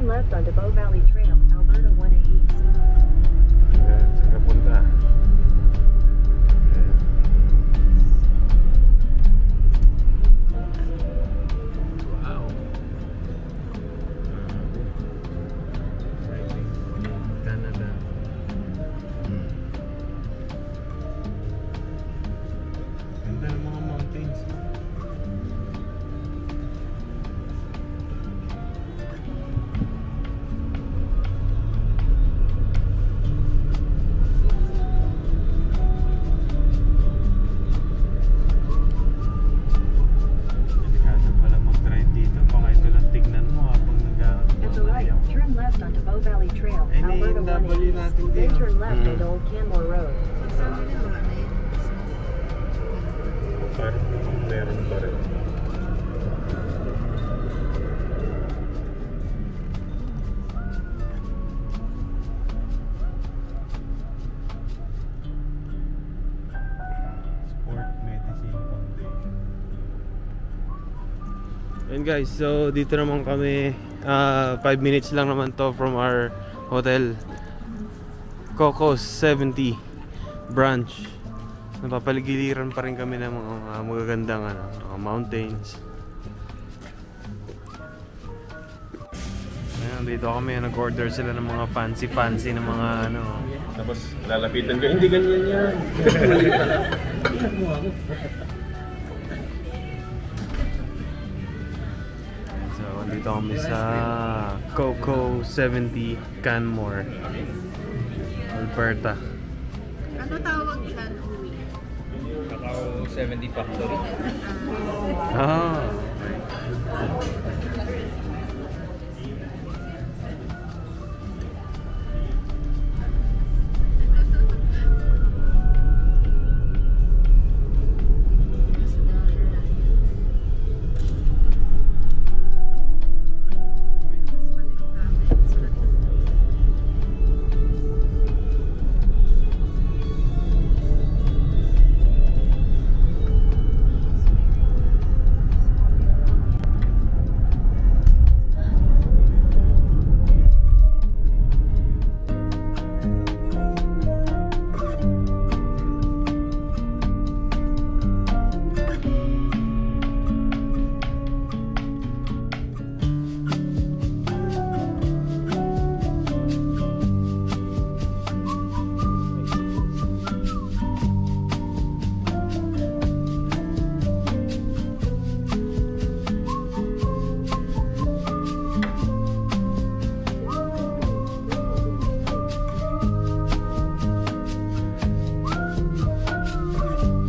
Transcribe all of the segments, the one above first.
left onto Bow Valley Trail, Alberta 1A East. Ayan, saan ka punta? Ayan. Wow. Exciting. Canada. Ganda ng mga mountains. Delikado pala mag-drive dito. Baka ito lang tignan mo habang At the right, turn left onto Bow Valley Trail, Ay, Alberta naiindabali 1A East. natin Then din. turn left onto Old Canmore Road. Parang meron pa rin. Sport Medicine Foundation. And guys, so dito naman kami 5 minutes lang naman to from our hotel, Cocos 70 branch. Napapaligiliran pa rin kami ng mga magagandang mga mountains. Ayan, dito kami nag-order sila ng mga fancy na mga tapos lalapitan ko, hindi ganyan yan. So, dito kami sa Coco 70 Canmore, Alberta. Ano tawag dyan? Kakao 70 Factory. Ah,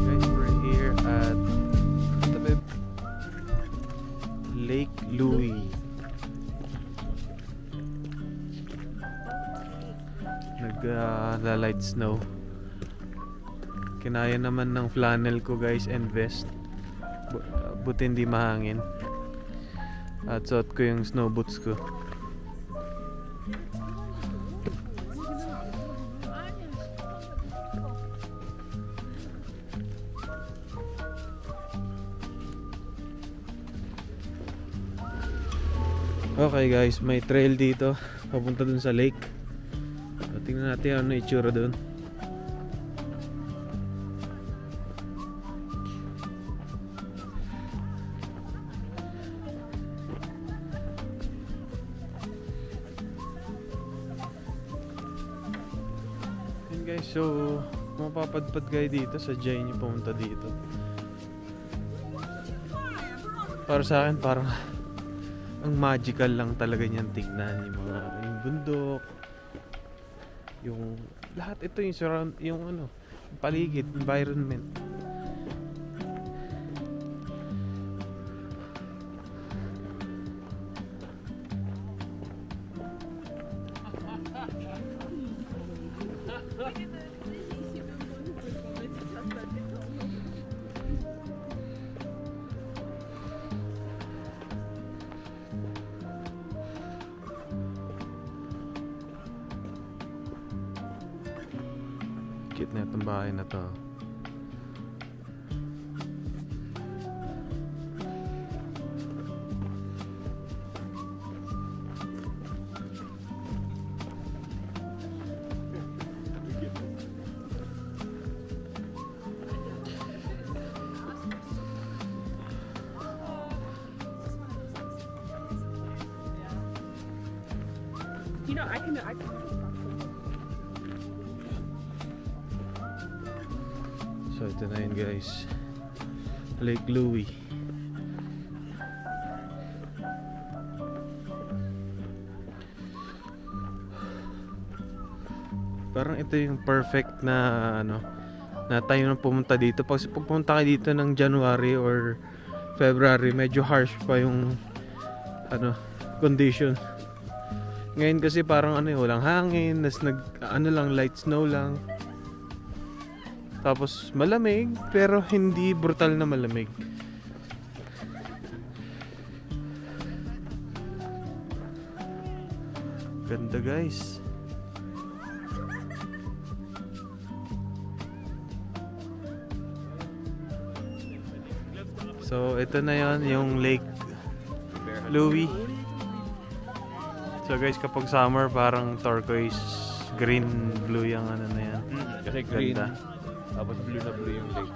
guys, we're here at Lake Louise. Nag-light snow. Kinaya naman ng flannel ko guys and vest. Buti hindi mahangin. At suot ko yung snow boots ko. Okay guys, may trail dito papunta dun sa lake. So, tingnan natin ano itsura dun. And guys, so mapapadpad kayo dito, sadyain nyo pumunta dito. Para sa akin parang ang magical lang talaga niyan tignan, yung bundok, yung lahat ito, yung surround, yung yung paligid, environment. Cute na itong bahay na to. You know, I can. So ito na yun guys, Lake Louie. Parang ito yung perfect na ano, na tayo nang pumunta dito. Pag pumunta ka dito ng January or February, medyo harsh pa yung ano, condition. Ngayon kasi parang ano, walang hangin, lang, light snow lang. Tapos malamig, pero hindi brutal na malamig. Ganda guys. So ito na yon, yung Lake Louie. So guys, kapag summer parang turquoise, green, blue yung ano na yan. Kasi green. Ganda. Tapos blue na blue yung lake.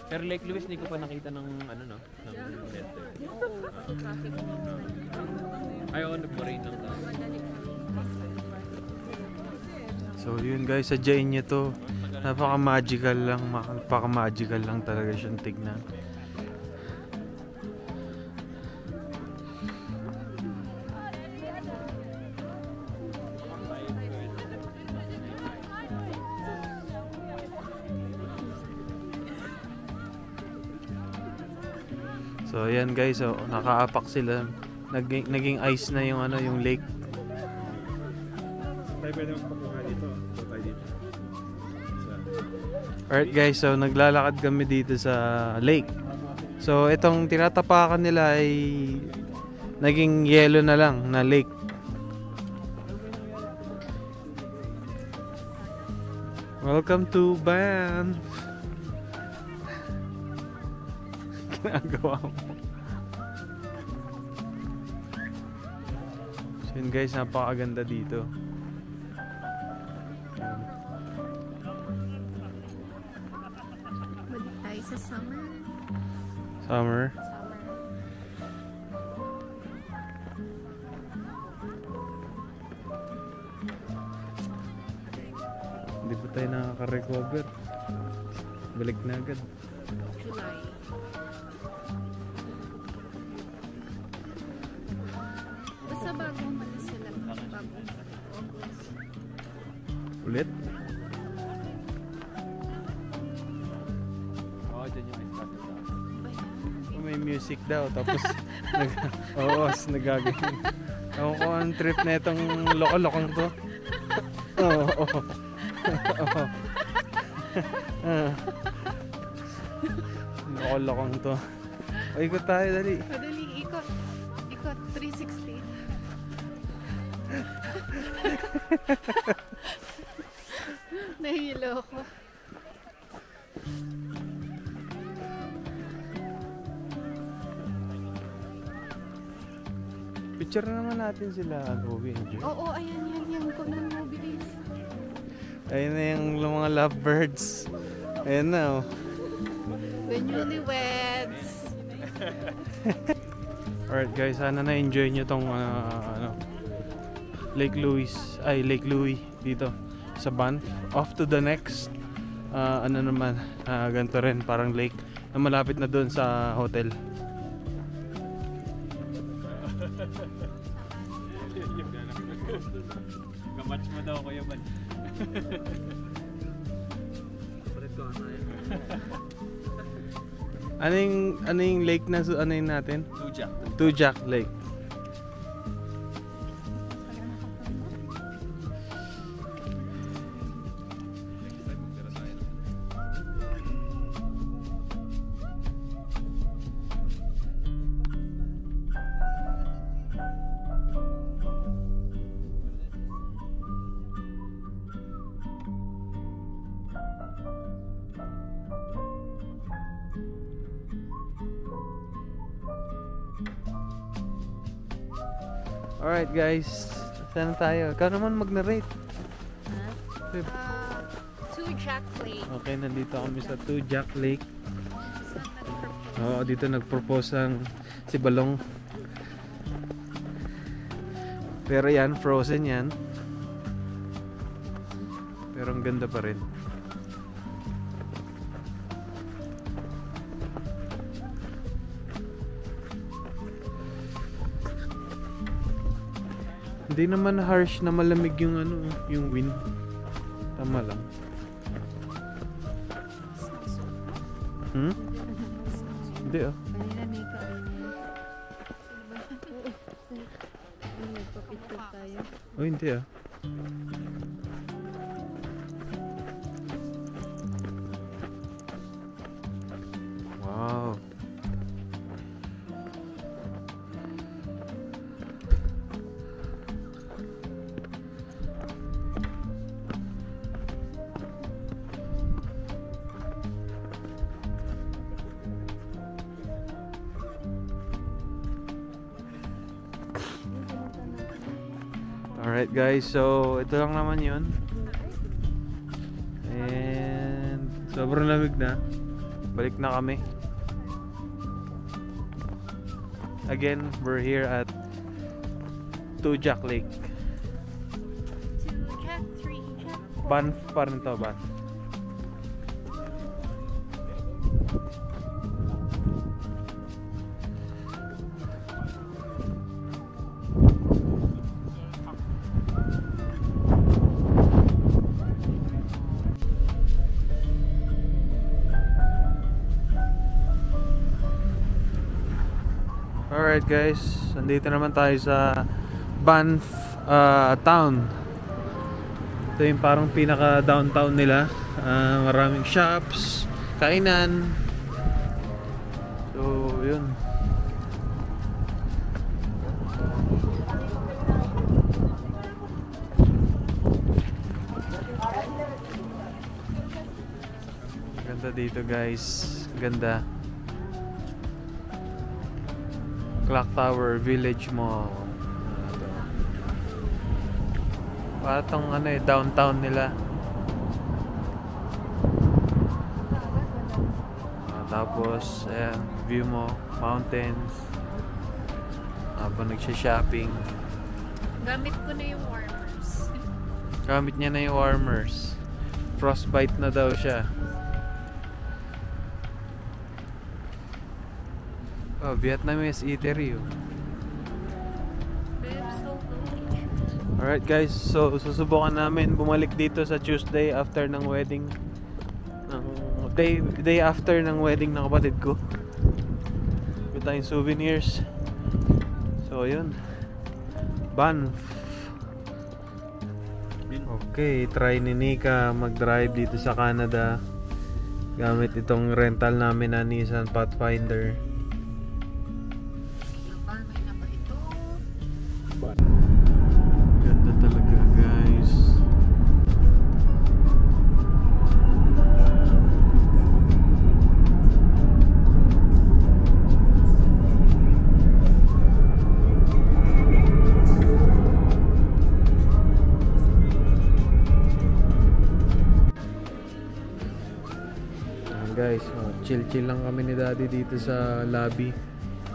Pero Lake Louise, hindi ko pa nakita ng ano no? Ng net. Ayaw, nag-rain lang tayo. So yun guys, sadyain nyo to. Napaka-magical lang talaga siyang tignan. So ayan guys, so nakaapak sila. Naging ice na yung ano, yung lake. Pwede magpakuha dito. Tayo dito. Alright guys, so naglalakad kami dito sa lake. So itong tinatapakan nila ay naging yellow na lang na lake. Welcome to Banff. Ginagawa mo. So yun guys, napakaganda dito. Balik tayo sa summer. Summer. Hindi pa tayo nakaka-recover. Balik na agad. July. Basta bago umalis sila. Bago August. Ulit? Oo, dyan yung ice bucket sa akin. Oh, may music daw. Tapos, nagagawin. Ewan ko ang trip na itong loko-lokong to. Oo. Loko-lokong to. O, ikot tayo, dali. Madali, ikot. Ikot, 360. Nahilo ko. Picture na naman natin sila, Gobi and Joy. Oo, ayan yan. Yung kung mobilis. Ayun na yung mga lovebirds. Ayun na, oh. The newlyweds. Alright guys, sana na-enjoy nyo tong Lake Louie dito sa Banff. Off to the next ganito rin, parang lake na malapit na doon sa hotel. Kamatch mo daw, Kuya Man. Palit ko na yan. Ano yung lake na ano yung natin? Tujak. Tujak Lake. Alright guys, saan tayo? Ikaw naman mag-narrate. Tujak Lake. Okay, nandito kami sa Tujak Lake. Sa Metropole. Oo, dito nag-propose ang si Balong. Pero yan, frozen yan. Pero ang ganda pa rin. Hindi naman harsh na malamig yung ano, yung wind. Tama lang. Hmm? Hindi oh. Kanina may kainin. Nagpapicture tayo. Oh, hindi ah. Wow. Alright guys, so ito lang naman yun. And sobrang lamig na. Balik na kami. Again, we're here at Tujak Lake. To track 3, track 4. Banff pa rin to, Banff. Alright guys, nandito naman tayo sa Banff town. Ito yung parang pinaka downtown nila. Maraming shops, kainan. So yun. Ganda dito guys, ganda. Clock Tower Village Mall. Patong ano eh, downtown nila. Tapos ayan, view mo, mountains. Habang nagsha-shopping. Gamit ko na yung warmers. Gamit niya na yung warmers. Frostbite na daw siya. Oh, Vietnamese eatery. Alright guys, so susubukan namin bumalik dito sa Tuesday after ng wedding. Day after ng wedding ng kapatid ko. May tayong souvenirs. So yun, Banff. Okay, try ni Nika mag-drive dito sa Canada gamit itong rental namin na Nissan Pathfinder. Ganda talaga guys. Guys, chill lang kami ni Daddy dito sa lobby.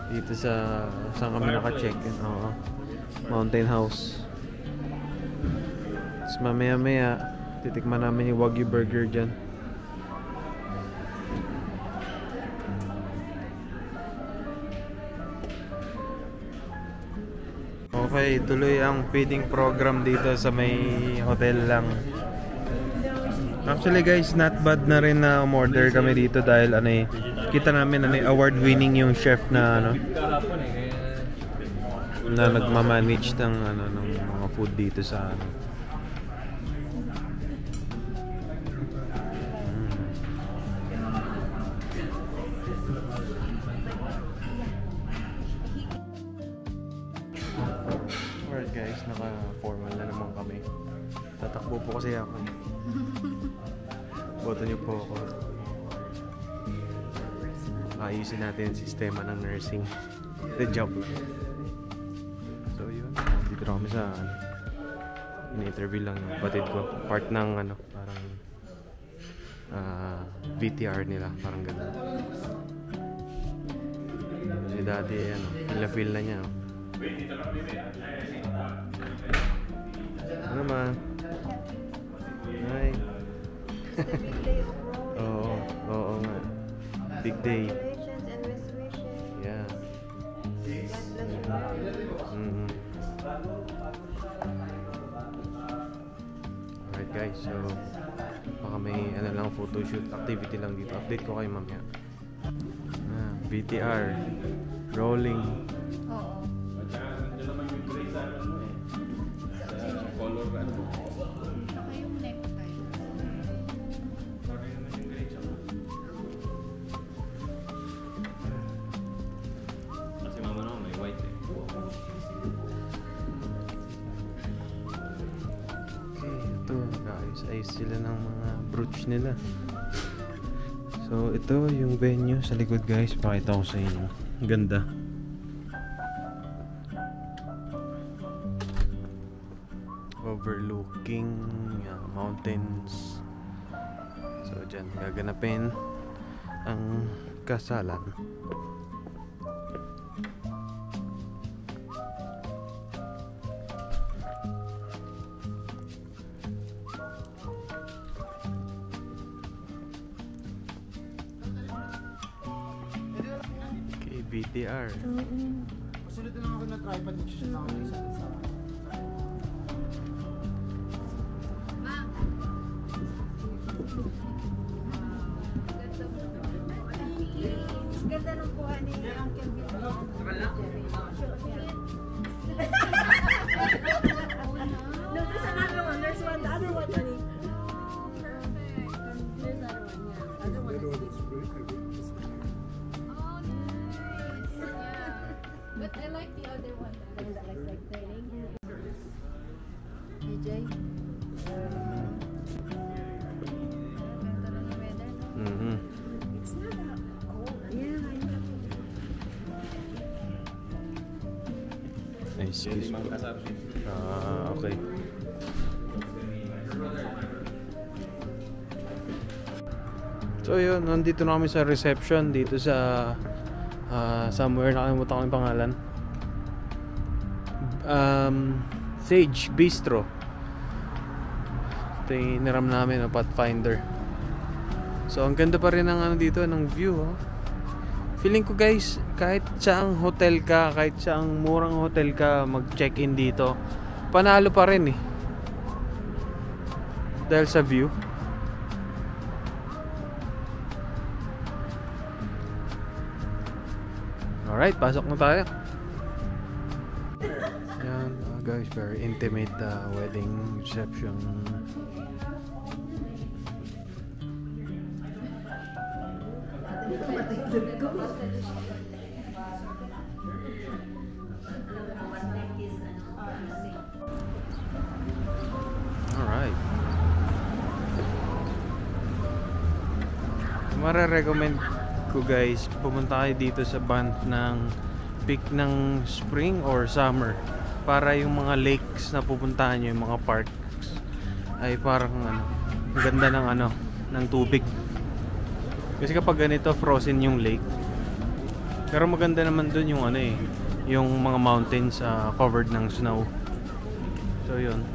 Dito sa saan kami naka-check-in. Oo. Mountain House. Tapos mamaya titikman namin yung Wagyu burger dyan. Okay, tuloy ang feeding program dito sa may hotel lang. Actually guys, not bad na rin na umorder kami dito dahil ano eh, kita namin ano, award winning yung chef na ano na nagmamanage ng ano ng mga food dito sa ano. Alright guys, naka-formal na naman kami. Tatakbo po kasi ako. Boto niyo po ako. Ayusin natin yung sistema ng nursing. The job. So yun, dito na kami sa in-interview lang yung batid ko. Part ng ano, parang VTR nila, parang gano'n. Daddy, ano, feel na niya. Oh. Ano naman? Hi. It's the big day of rolling. Oo, oo nga. Big day. Congratulations and best wishes. Yeah. God bless you all. Mm-hmm. Alright guys, so baka may ano lang photoshoot activity lang dito. Update ko kayo mamaya. VTR rolling. Oo. Saka yung necktie. Kasi mama naman may white eh. Okay, ito guys, ayos sila ng mga brooch nila. So ito yung venue sa likod guys, pakita ko sa inyo. Ang ganda. Overlooking mountains. So dyan gaganapin ang kasalan. Okay, VTR. Masunod na lang ako na tripod dito siya nakakisa sa... Ganda ng kuha ni Uncle Bill. No, there's another one. There's one. The other one, honey. Perfect. There's another one. Yeah. Other one is Oh, nice. Yeah. But I like the other one. the one that looks like training. DJ. Ganda ng weather, no? Mhm. It's not that cold. Yeah, I know. Excuse me. Okay. So yun, nandito na kami sa reception dito sa somewhere, nakalimutan ko yung pangalan. Sage Bistro. Ito yung niram namin ng Pathfinder. So ang ganda pa rin ng ano dito, ng view. Oh. Feeling ko guys, kahit saang hotel ka, kahit saang murang hotel ka mag-check-in dito, panalo pa rin eh. Dahil sa view. Alright, pasok na tayo. Yan, guys, very intimate wedding reception. Alright. Mare-recommend ko guys, pumunta kayo dito sa Banff ng peak ng spring or summer para yung mga lakes na pupuntahan nyo, yung mga parks ay parang ano, ganda ng ano, ng tubig. Kasi kapag ganito frozen yung lake, pero maganda naman dun yung ano eh, yung mga mountains covered ng snow. So yun.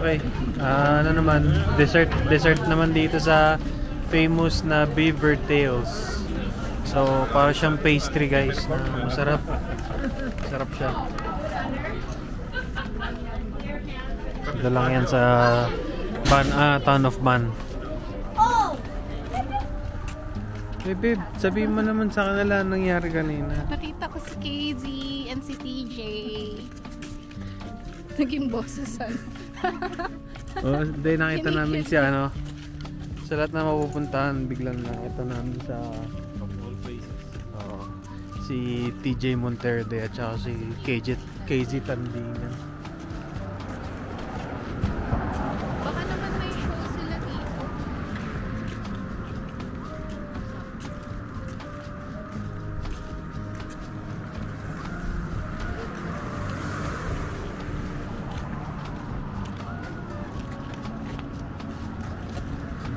Okay. Ano naman, dessert naman dito sa famous na Beaver Tails. So, para siyang pastry guys. Masarap. Masarap siya. Ito lang yan sa Town of Banff. Hey babe, sabihin mo naman sa kanila anong nangyari kanina. Nakita ko si KZ and si TJ. Naging bossesan. Oh, dahil nakita namin si ano, sa lahat na mapupuntahan, biglang nakita namin sa si TJ Monterde at saka si KZ Tandingan.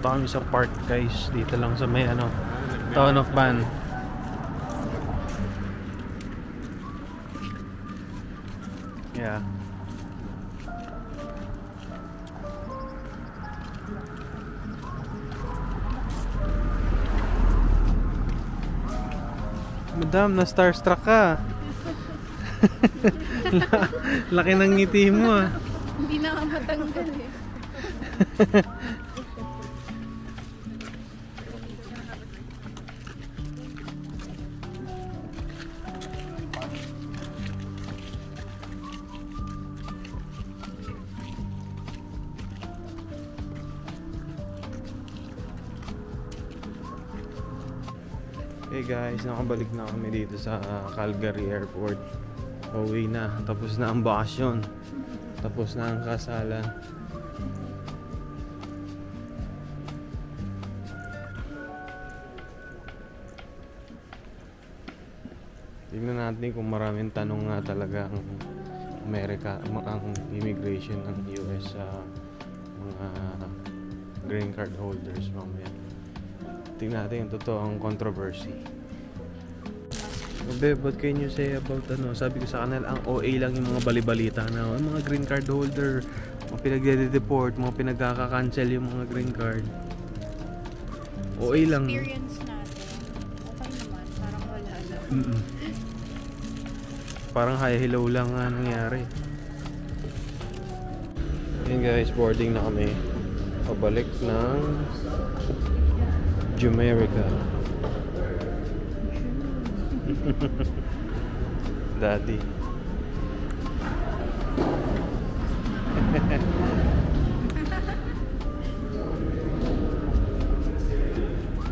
Punta kami sa park guys, dito lang sa may ano, Town of Ban. Yeah. Madam, na starstruck ka. Laki ng ngiti mo ah. Hindi na nga matanggal eh. Hey guys, nakabalik na kami dito sa Calgary Airport. Pauwi na, tapos na ang bakasyon. Tapos na ang kasalan. Tingnan natin kung maraming tanong nga talaga ang Amerika, ang immigration ng US sa mga green card holders mamaya. Tingnan natin yung totoong controversy. Babe, what can you say about ano? Sabi ko sa kanila, ang OA lang yung mga balibalita na yung mga green card holder, mga pinagde-deport, mga pinagkaka-cancel yung mga green card. OA lang. Experience natin. Okay naman. Parang wala lang. Parang hi-hello lang nga nangyari. Yun guys, boarding na kami. Pabalik ng Jamaica. Daddy.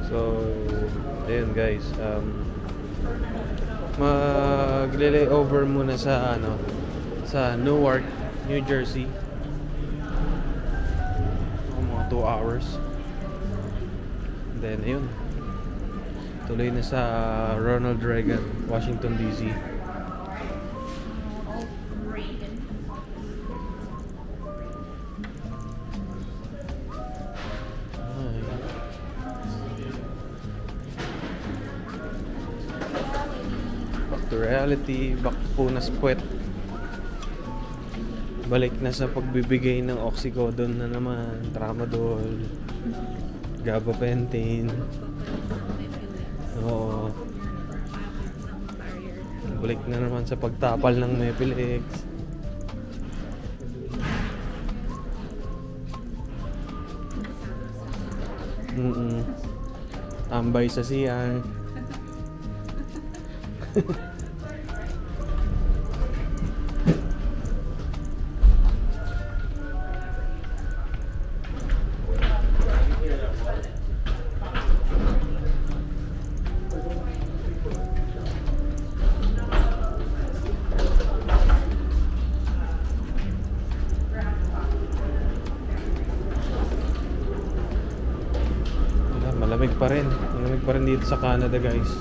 So, ayun guys, magle-layover muna sa ano, sa Newark, New Jersey. Mga 2 hours. Then ayun, tuloy na sa Ronald Reagan, Washington DC. Back to reality, back to Punas Puwet. Balik na sa pagbibigay ng oxycodone na naman, tramadol, gabapentin. Oo. Balik na naman sa pagtapal ng Mepilex. Tambay sa CR. Malamig pa rin. Malamig pa rin dito sa Canada, guys.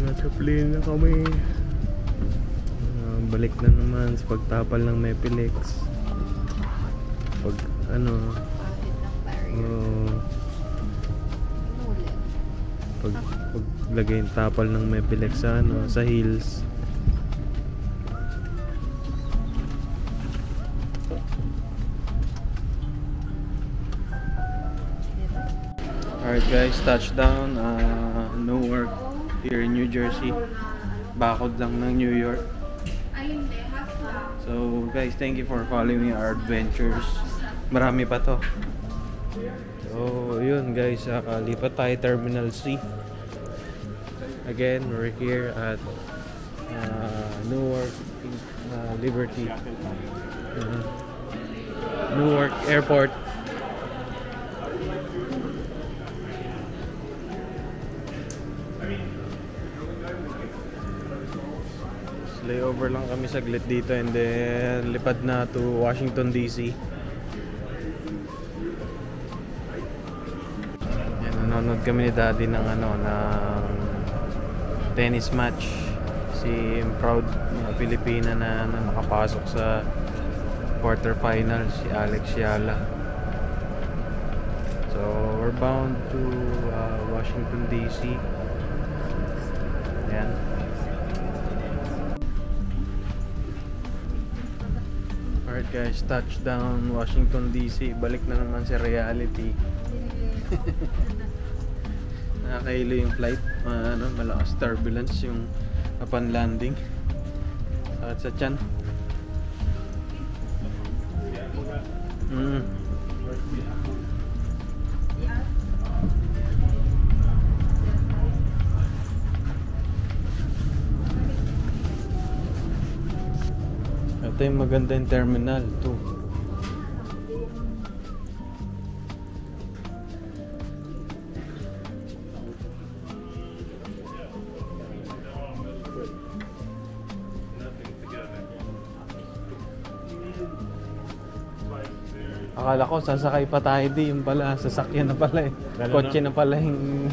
Nasa plane na kami. Balik na naman sa pagtapal ng Mepilex. Pag ano, paglagay yung tapal ng Mepilex sa ano, sa heels. Alright guys, touchdown Newark here in New Jersey. Bakod lang ng New York. So guys, thank you for following our adventures. Marami pa to. So yun guys, lipat tayo Terminal C. Again, we're here at Newark Liberty Newark Airport. Layover lang kami saglit dito and then lipad na to Washington DC. Yan, nanonood kami ni Daddy ng ng tennis match. Si proud na Pilipina na nakapasok sa quarterfinals, si Alex Yala. So we're bound to Washington DC. Yan. Alright guys, touchdown Washington DC. Balik na naman si reality. Nakakailo yung flight. Malakas turbulence yung upon landing. Sakit sa tiyan. Ito yung maganda yung terminal 2. Akala ko sasakay pa tayo di, yung pala sasakyan na pala eh. Kotse na pala yung